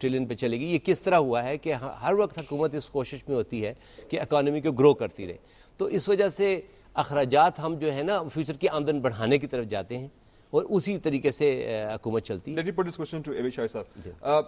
Trillion پہ چلے گی. یہ کس طرح ہوا ہے کہ ہر وقت حکومت اس کوشش میں ہوتی ہے کہ اکانومی کو گرو کرتی رہے, تو اس وجہ سے اخراجات ہم جو ہے نا فیوچر کی آمدن بڑھانے کی طرف جاتے ہیں اور اسی طریقے سے حکومت چلتی ہے. Let me put this question to Abid Shah صاحب.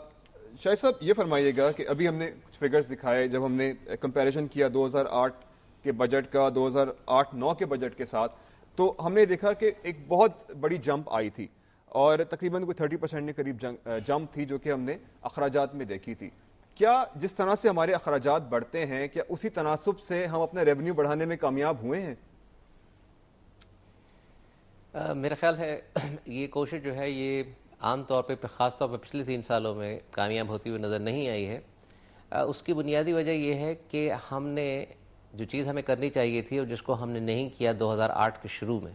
شاہد صاحب یہ فرمائیے گا کہ ابھی ہم نے کچھ فگرز دکھائے, جب ہم نے کمپیریزن کیا 2008 کے بجٹ کا 2008-9 کے بجٹ کے ساتھ, تو ہم نے دیکھا کہ ایک بہت بڑی جمپ آئی تھی اور تقریباً کوئی 30% کے قریب جمپ تھی جو کہ ہم نے اخراجات میں دیکھی تھی. کیا جس طرح سے ہمارے اخراجات بڑھتے ہیں, کیا اسی تناسب سے ہم اپنا ریونیو بڑھانے میں کامیاب ہوئے ہیں؟ میرا خیال ہے یہ کوشش جو ہے یہ عام طور پہ خاص طور پہ پچھلے 3 سالوں میں کامیاب ہوتی ہوئی نظر نہیں آئی ہے. اس کی بنیادی وجہ یہ ہے کہ ہم نے جو چیز ہمیں کرنی چاہیے تھی اور جس کو ہم نے نہیں کیا 2008 کے شروع میں,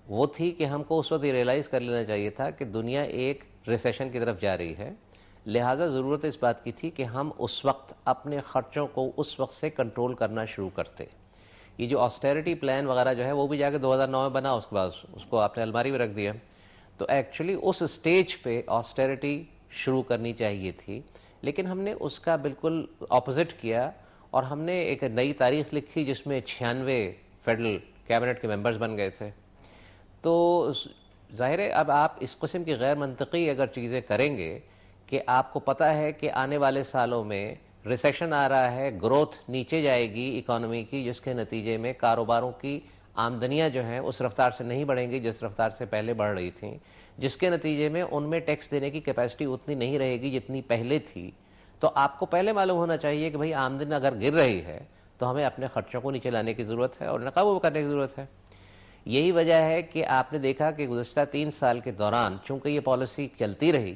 وہ تھی کہ ہم کو اس وقت یہ ریئلائز کر لینا چاہیے تھا کہ دنیا ایک ریسیشن کی طرف جا رہی ہے. لہٰذا ضرورت اس بات کی تھی کہ ہم اس وقت اپنے خرچوں کو اس وقت سے کنٹرول کرنا شروع کرتے. یہ جو آسٹیرٹی پلان وغیرہ جو ہے وہ بھی جا کے 2009 میں بنا, اس کے بعد اس کو آپ نے الماری میں رکھ دیا. تو ایکچولی اس سٹیج پہ آسٹیرٹی شروع کرنی چاہیے تھی, لیکن ہم نے اس کا بالکل اپوزٹ کیا اور ہم نے ایک نئی تاریخ لکھی جس میں 96 فیڈرل کیبنٹ کے ممبرز بن گئے تھے. تو ظاہر ہے اب آپ اس قسم کی غیر منطقی اگر چیزیں کریں گے کہ آپ کو پتہ ہے کہ آنے والے سالوں میں ریسیشن آ رہا ہے, گروتھ نیچے جائے گی اکانومی کی, جس کے نتیجے میں کاروباروں کی آمدنیاں جو ہیں اس رفتار سے نہیں بڑھیں گی جس رفتار سے پہلے بڑھ رہی تھیں, جس کے نتیجے میں ان میں ٹیکس دینے کی کیپیسٹی اتنی نہیں رہے گی جتنی پہلے تھی. تو آپ کو پہلے معلوم ہونا چاہیے کہ بھئی آمدنی اگر گر رہی ہے تو ہمیں اپنے خرچوں کو نیچے لانے کی ضرورت ہے اور قابو کرنے کی ضرورت ہے. یہی وجہ ہے کہ آپ نے دیکھا کہ گزشتہ 3 سال کے دوران چونکہ یہ پالیسی چلتی رہی,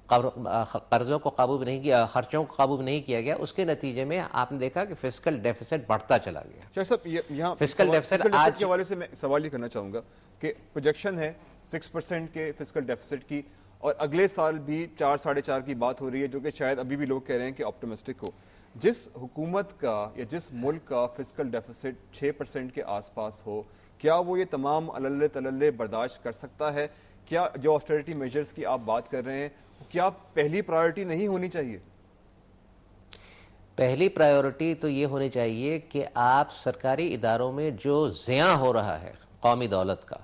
قرضوں کو قابو نہیں کیا, خرچوں کو قابو نہیں کیا گیا, اس کے نتیجے میں آپ نے دیکھا کہ فسکل ڈیفیسٹ بڑھتا چلا گیا. شاہ صاحب یہاں فسکل ڈیفیسٹ آج کے حوالے سے میں سوال یہ کرنا چاہوں گا کہ پروجیکشن ہے 6% کے فسکل ڈیفیسٹ کی, اور اگلے سال بھی 4-4.5 کی بات ہو رہی ہے, جو کہ شاید ابھی بھی لوگ کہہ رہے ہیں کہ آپٹمسٹک ہو. جس حکومت کا یا جس ملک کا فسکل ڈیفیسٹ 6% کے آس پاس ہو, کیا وہ یہ تمام علل تللے برداشت کر سکتا ہے؟ کیا جو آسٹیرٹی میجرز کی آپ بات کر رہے ہیں کیا پہلی پرائیورٹی نہیں ہونی چاہیے؟ پہلی پرائیورٹی تو یہ ہونی چاہیے کہ آپ سرکاری اداروں میں جو زیاں ہو رہا ہے قومی دولت کا,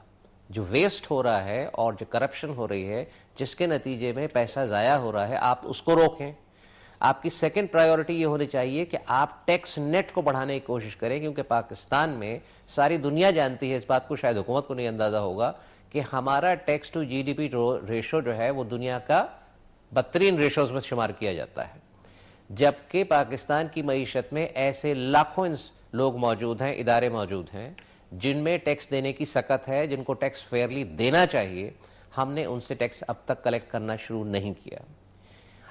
جو ویسٹ ہو رہا ہے اور جو کرپشن ہو رہی ہے جس کے نتیجے میں پیسہ ضائع ہو رہا ہے, آپ اس کو روکیں. آپ کی سیکنڈ پرائیورٹی یہ ہونی چاہیے کہ آپ ٹیکس نیٹ کو بڑھانے کی کوشش کریں, کیونکہ پاکستان میں ساری دنیا جانتی ہے اس بات کو, شاید حکومت کو نہیں اندازہ ہوگا کہ ہمارا tax to G D P ratio جو ہے وہ دنیا کا 32 ریشوز میں شمار کیا جاتا ہے, جبکہ پاکستان کی معیشت میں ایسے لاکھوں لوگ موجود ہیں, ادارے موجود ہیں جن میں ٹیکس دینے کی سکت ہے, جن کو ٹیکس فیئرلی دینا چاہیے. ہم نے ان سے ٹیکس اب تک کلیکٹ کرنا شروع نہیں کیا.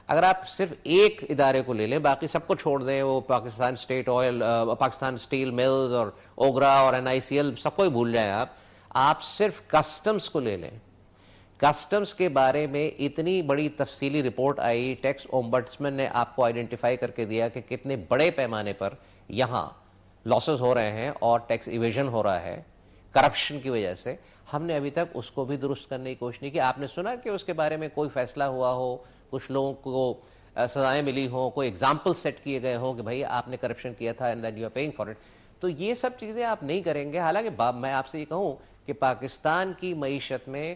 اگر آپ صرف ایک ادارے کو لے لیں, باقی سب کو چھوڑ دیں, وہ Pakistan state oil, Pakistan steel mills اور اوگرا اور NICL سب کو ہی بھول جائیں, آپ صرف کسٹمز کو لے لیں. کسٹمز کے بارے میں اتنی بڑی تفصیلی رپورٹ آئی, ٹیکس اومبڈسمن نے آپ کو آئیڈینٹیفائی کر کے دیا کہ کتنے بڑے پیمانے پر یہاں لاسز ہو رہے ہیں اور ٹیکس ایویژن ہو رہا ہے کرپشن کی وجہ سے. ہم نے ابھی تک اس کو بھی درست کرنے کی کوشش نہیں کی. آپ نے سنا کہ اس کے بارے میں کوئی فیصلہ ہوا ہو, کچھ لوگوں کو سزائیں ملی ہوں, کوئی ایگزامپل سیٹ کیے گئے ہوں کہ بھائی آپ نے کرپشن کیا تھا and then you are paying for it. تو یہ سب چیزیں آپ نہیں کریں گے. حالانکہ میں آپ سے یہ کہوں کہ پاکستان کی معیشت میں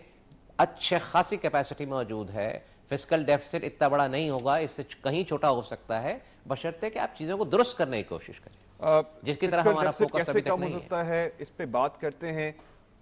اچھے خاصی کیپیسٹی موجود ہے, فسکل ڈیفیسٹ اتنا بڑا نہیں ہوگا, اس سے کہیں چھوٹا ہو سکتا ہے, بشرطے کہ آپ چیزوں کو درست کرنے کی کوشش کریں, جس کی طرح ہمارا فوکس ابھی تک نہیں ہے. سکتا ہے اس پہ بات کرتے ہیں,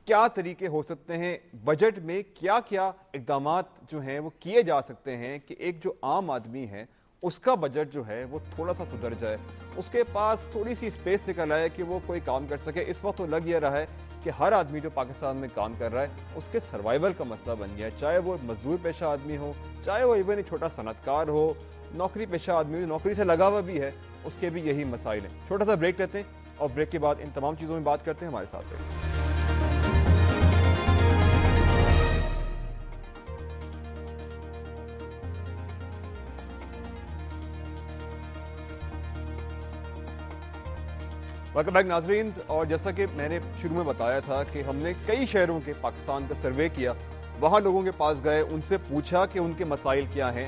کیا طریقے ہو سکتے ہیں بجٹ میں, کیا کیا اقدامات جو ہیں وہ کیے جا سکتے ہیں کہ ایک جو عام آدمی ہے اس کا بجٹ جو ہے وہ تھوڑا سا سدھر جائے, اس کے پاس تھوڑی سی اسپیس نکل آئے کہ وہ کوئی کام کر سکے. اس وقت تو لگ یہ رہا ہے کہ ہر آدمی جو پاکستان میں کام کر رہا ہے اس کے سروائیول کا مسئلہ بن گیا ہے, چاہے وہ مزدور پیشہ آدمی ہو, چاہے وہ ایون ایک چھوٹا صنعت کار ہو, نوکری پیشہ آدمی ہو, نوکری سے لگا ہوا بھی ہے, اس کے بھی یہی مسائل ہیں. چھوٹا سا بریک لیتے ہیں اور بریک کے بعد ان تمام چیزوں میں بات کرتے ہیں. ہمارے ساتھ رہیے. ویلکم بیک ناظرین. اور جیسا کہ میں نے شروع میں بتایا تھا کہ ہم نے کئی شہروں کے پاکستان کا سروے کیا, وہاں لوگوں کے پاس گئے, ان سے پوچھا کہ ان کے مسائل کیا ہیں.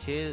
6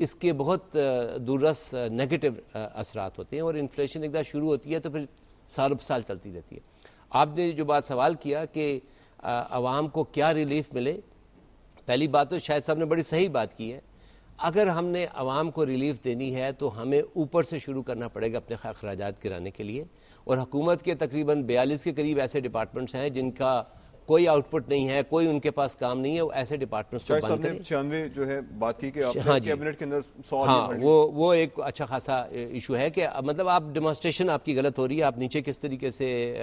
اس کے بہت دوررس نیگیٹو اثرات ہوتے ہیں، اور انفلیشن ایک دفعہ شروع ہوتی ہے تو پھر سال سال چلتی رہتی ہے۔ آپ نے جو بات سوال کیا کہ عوام کو کیا ریلیف ملے، پہلی بات تو شاہد صاحب نے بڑی صحیح بات کی ہے، اگر ہم نے عوام کو ریلیف دینی ہے تو ہمیں اوپر سے شروع کرنا پڑے گا اپنے اخراجات گرانے کے لیے، اور حکومت کے تقریباً 42 کے قریب ایسے ڈپارٹمنٹس ہیں جن کا کوئی آؤٹ پٹ نہیں ہے، کوئی ان کے پاس کام نہیں ہے، وہ ایسے ڈپارٹمنٹس کو بند کریں۔ 96 جو ہے بات کی کہ کیبنٹ کے اندر 100 ہاں وہ ایک اچھا خاصا ایشو ہے کہ مطلب آپ ڈیمانسٹریشن آپ کی غلط ہو رہی ہے، آپ نیچے کس طریقے سے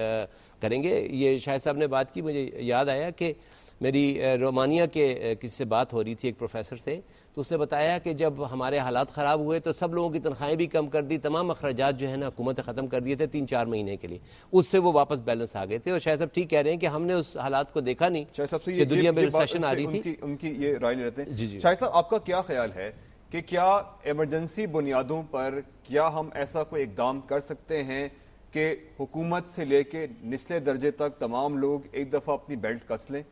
کریں گے۔ یہ شاہد صاحب نے بات کی، مجھے یاد آیا کہ میری رومانیہ کے کسی سے بات ہو رہی تھی ایک پروفیسر سے، تو اس نے بتایا کہ جب ہمارے حالات خراب ہوئے تو سب لوگوں کی تنخواہیں بھی کم کر دی، تمام اخراجات جو ہے نا حکومت ختم کر دیے تھے 3-4 مہینے کے لیے، اس سے وہ واپس بیلنس آ گئے تھے۔ اور شاید صاحب ٹھیک کہہ رہے ہیں کہ ہم نے اس حالات کو دیکھا نہیں کہ دنیا میں ریسیشن آ رہی تھی۔ ان کی یہ رائے لیتے ہیں۔ شاہد صاحب آپ کا کیا خیال ہے کہ کیا ایمرجنسی بنیادوں پر کیا ہم ایسا کوئی اقدام کر سکتے ہیں کہ حکومت سے لے کے نچلے درجے تک تمام لوگ ایک دفعہ اپنی بیلٹ کس لیں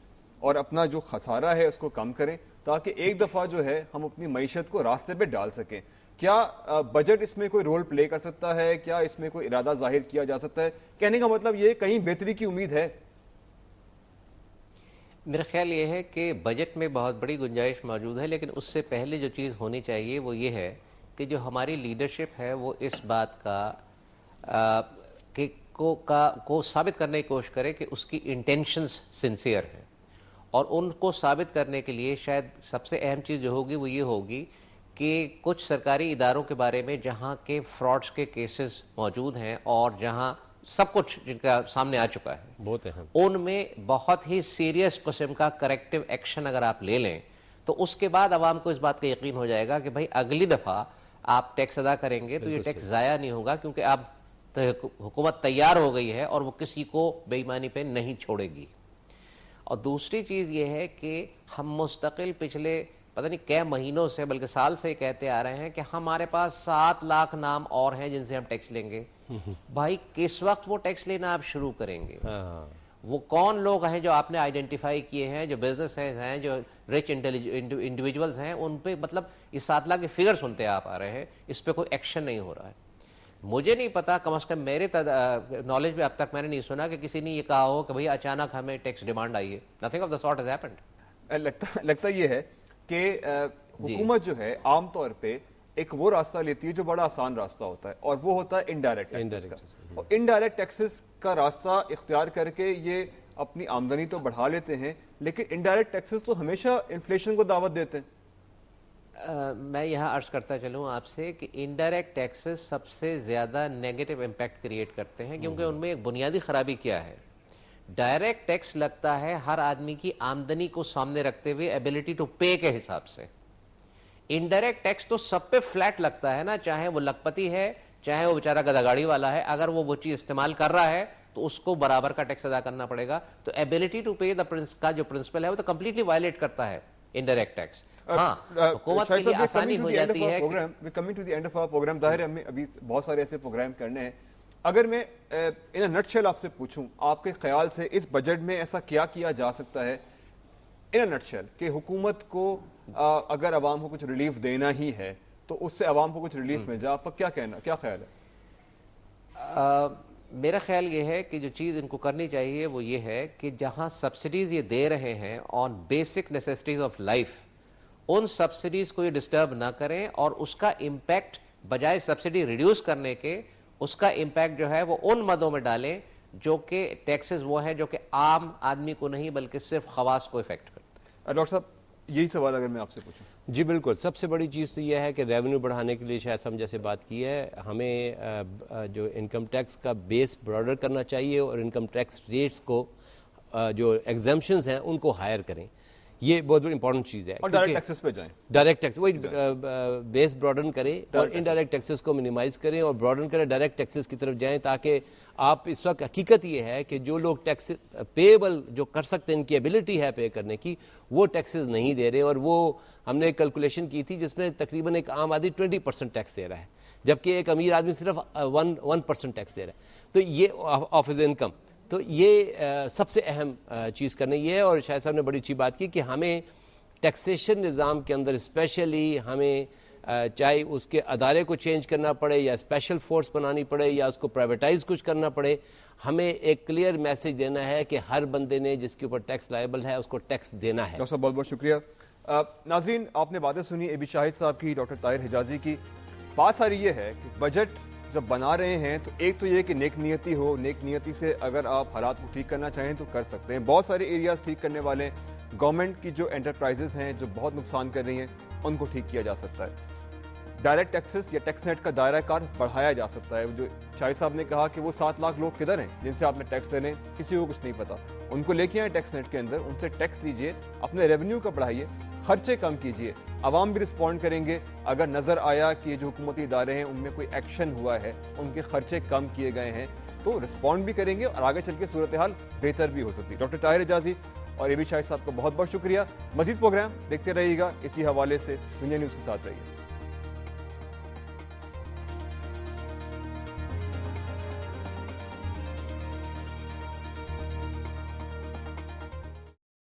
اور اپنا جو خسارہ ہے اس کو کم کریں، تاکہ ایک دفعہ جو ہے ہم اپنی معیشت کو راستے پہ ڈال سکیں؟ کیا بجٹ اس میں کوئی رول پلے کر سکتا ہے؟ کیا اس میں کوئی ارادہ ظاہر کیا جا سکتا ہے؟ کہنے کا مطلب یہ کہیں بہتری کی امید ہے؟ میرا خیال یہ ہے کہ بجٹ میں بہت بڑی گنجائش موجود ہے، لیکن اس سے پہلے جو چیز ہونی چاہیے وہ یہ ہے کہ جو ہماری لیڈرشپ ہے وہ اس بات کو ثابت کرنے کی کوشش کرے کہ اس کی انٹینشنز سنسیئر ہیں، اور ان کو ثابت کرنے کے لیے شاید سب سے اہم چیز جو ہوگی وہ یہ ہوگی کہ کچھ سرکاری اداروں کے بارے میں جہاں کے فراڈز کے کیسز موجود ہیں اور جہاں سب کچھ جن کا سامنے آ چکا ہے، بہت اہم، ان میں بہت ہی سیریس قسم کا کریکٹیو ایکشن اگر آپ لے لیں تو اس کے بعد عوام کو اس بات کا یقین ہو جائے گا کہ بھائی اگلی دفعہ آپ ٹیکس ادا کریں گے تو یہ ٹیکس ضائع نہیں ہوگا، کیونکہ اب حکومت تیار ہو گئی ہے اور وہ کسی کو بے ایمانی پہ نہیں چھوڑے گی۔ اور دوسری چیز یہ ہے کہ ہم مستقل پچھلے پتہ نہیں کئی مہینوں سے بلکہ سال سے کہتے آ رہے ہیں کہ ہمارے پاس 7 لاکھ نام اور ہیں جن سے ہم ٹیکس لیں گے۔ بھائی کس وقت وہ ٹیکس لینا آپ شروع کریں گے؟ وہ کون لوگ ہیں جو آپ نے آئیڈینٹیفائی کیے ہیں، جو بزنس ہیں، جو رچ انڈیویجولز ہیں، ان پہ مطلب یہ 7 لاکھ کے فگر سنتے آپ آ رہے ہیں، اس پہ کوئی ایکشن نہیں ہو رہا ہے۔ مجھے نہیں پتا، کم از کم میرے نالج میں اب تک میں نے نہیں سنا کہ کسی نے یہ کہا ہو کہ بھئی اچانک ہمیں ٹیکس ڈیمانڈ آئی ہے۔ Nothing of the sort has happened. لگتا یہ ہے کہ حکومت جو ہے عام طور پہ ایک وہ راستہ لیتی ہے جو بڑا آسان راستہ ہوتا ہے، اور وہ ہوتا ہے انڈائریکٹ ٹیکسز کا، اور انڈائریکٹ ٹیکسز کا راستہ اختیار کر کے یہ اپنی آمدنی تو بڑھا لیتے ہیں، لیکن انڈائریکٹ ٹیکسز تو ہمیشہ انفلیشن کو دعوت دیتے ہیں۔ میں یہاں عرض کرتا چلوں آپ سے کہ انڈائریکٹ ٹیکسز سب سے زیادہ نیگیٹو امپیکٹ کریٹ کرتے ہیں، کیونکہ ان میں ایک بنیادی خرابی کیا ہے، ڈائریکٹ ٹیکس لگتا ہے ہر آدمی کی آمدنی کو سامنے رکھتے ہوئے ایبلٹی ٹو پے کے حساب سے۔ انڈائریکٹ ٹیکس تو سب پہ فلیٹ لگتا ہے نا، چاہے وہ لکھپتی ہے چاہے وہ بیچارہ گدا گاڑی والا ہے، اگر وہ چیز استعمال کر رہا ہے تو اس کو برابر کا ٹیکس ادا کرنا پڑے گا۔ تو ایبلٹی ٹو پے کا جو پرنسپل ہے وہ تو کمپلیٹلی وائلیٹ کرتا ہے انڈائریکٹ ٹیکس۔ ہاں حکومت کے لیے آسانی ہو جاتی ہے۔ Coming to the end of our programme, ظاہر ہے ہمیں ابھی بہت سارے ایسے پروگرام کرنے ہیں، اگر میں ان اے نٹ شیل آپ سے پوچھوں، آپ کے خیال سے اس بجٹ میں ایسا کیا کیا جا سکتا ہے ان اے نٹ شیل کہ حکومت کو اگر عوام کو کچھ ریلیف دینا ہی ہے تو اس سے عوام کو کچھ ریلیف مل جائے؟ آپ کا کیا کہنا، کیا خیال ہے؟ میرا خیال یہ ہے کہ جو چیز ان کو کرنی چاہیے وہ یہ ہے کہ جہاں سبسڈیز یہ دے رہے ہیں on basic necessities of life, in subsidies کو یہ ڈسٹرب نہ کریں، اور اس کا امپیکٹ بجائے سبسڈی ریڈیوس کرنے کے اس کا امپیکٹ جو ہے وہ ان مدوں میں ڈالیں جو کہ ٹیکسز وہ ہیں جو کہ عام آدمی کو نہیں بلکہ صرف خواص کو افیکٹ کرتے ہیں۔ ڈاکٹر صاحب یہی سوال اگر میں آپ سے پوچھوں۔ جی بالکل، سب سے بڑی چیز تو یہ ہے کہ ریونیو بڑھانے کے لیے شاید ہم جیسے بات کی ہے، ہمیں جو انکم ٹیکس کا بیس براڈر کرنا چاہیے، اور انکم ٹیکس ریٹس کو جو ایگزمپشنز ہیں ان کو ہائر کریں، یہ بہت بڑی امپورٹنٹ چیز ہے۔ اور ڈائریکٹ ٹیکسز پہ جائیں، ڈائریکٹ ٹیکس وہی بیس براڈن کریں اور انڈائریکٹ ٹیکسز کو منیمائز کریں اور براڈن کریں، ڈائریکٹ ٹیکسز کی طرف جائیں، تاکہ آپ اس وقت حقیقت یہ ہے کہ جو لوگ ٹیکس پیبل جو کر سکتے ہیں، ان کی ایبلٹی ہے پے کرنے کی، وہ ٹیکسز نہیں دے رہے، اور وہ ہم نے ایک کیلکولیشن کی تھی جس میں تقریباً ایک عام آدمی 20% ٹیکس دے رہا ہے، جبکہ ایک امیر آدمی صرف 1% ٹیکس دے رہا ہے، تو یہ آف ہز انکم۔ تو یہ سب سے اہم چیز کرنا یہ ہے، اور شاہد صاحب نے بڑی اچھی بات کی کہ ہمیں ٹیکسیشن نظام کے اندر اسپیشلی ہمیں چاہے اس کے ادارے کو چینج کرنا پڑے یا اسپیشل فورس بنانی پڑے یا اس کو پرائیویٹائز کچھ کرنا پڑے، ہمیں ایک کلیئر میسج دینا ہے کہ ہر بندے نے جس کے اوپر ٹیکس لائبل ہے اس کو ٹیکس دینا ہے۔ ڈاکٹر صاحب بہت بہت شکریہ۔ ناظرین، آپ نے باتیں سنی اے بی شاہد صاحب کی، ڈاکٹر طاہر حجازی کی۔ بات ساری یہ ہے کہ بجٹ جب بنا رہے ہیں تو ایک تو یہ کہ نیک نیتی ہو، نیک نیتی سے اگر آپ حالات کو ٹھیک کرنا چاہیں تو کر سکتے ہیں، بہت سارے ایریاز ٹھیک کرنے والے ہیں، گورنمنٹ کی جو انٹرپرائزز ہیں جو بہت نقصان کر رہی ہیں ان کو ٹھیک کیا جا سکتا ہے، ڈائریکٹ ٹیکسز یا ٹیکس نیٹ کا دائرہ کار بڑھایا جا سکتا ہے۔ جو شاہد صاحب نے کہا کہ وہ 7 لاکھ لوگ کدھر ہیں جن سے آپ نے ٹیکس لے لیں، کسی کو کچھ نہیں پتا، ان کو لے کے آئیں ٹیکس نیٹ کے اندر، ان سے ٹیکس لیجئے، اپنے ریونیو کو بڑھائیے، خرچے کم کیجئے، عوام بھی رسپونڈ کریں گے۔ اگر نظر آیا کہ جو حکومتی ادارے ہیں ان میں کوئی ایکشن ہوا ہے، ان کے خرچے کم کیے گئے ہیں تو رسپونڈ بھی کریں گے اور آگے چل کے صورتحال بہتر بھی ہو سکتی ہے۔ ڈاکٹر طاہر حجازی اور اے بی شاہد صاحب کو بہت بہت شکریہ۔ مزید پروگرام دیکھتے رہیے گا اسی حوالے سے، دنیا نیوز کے ساتھ رہیے۔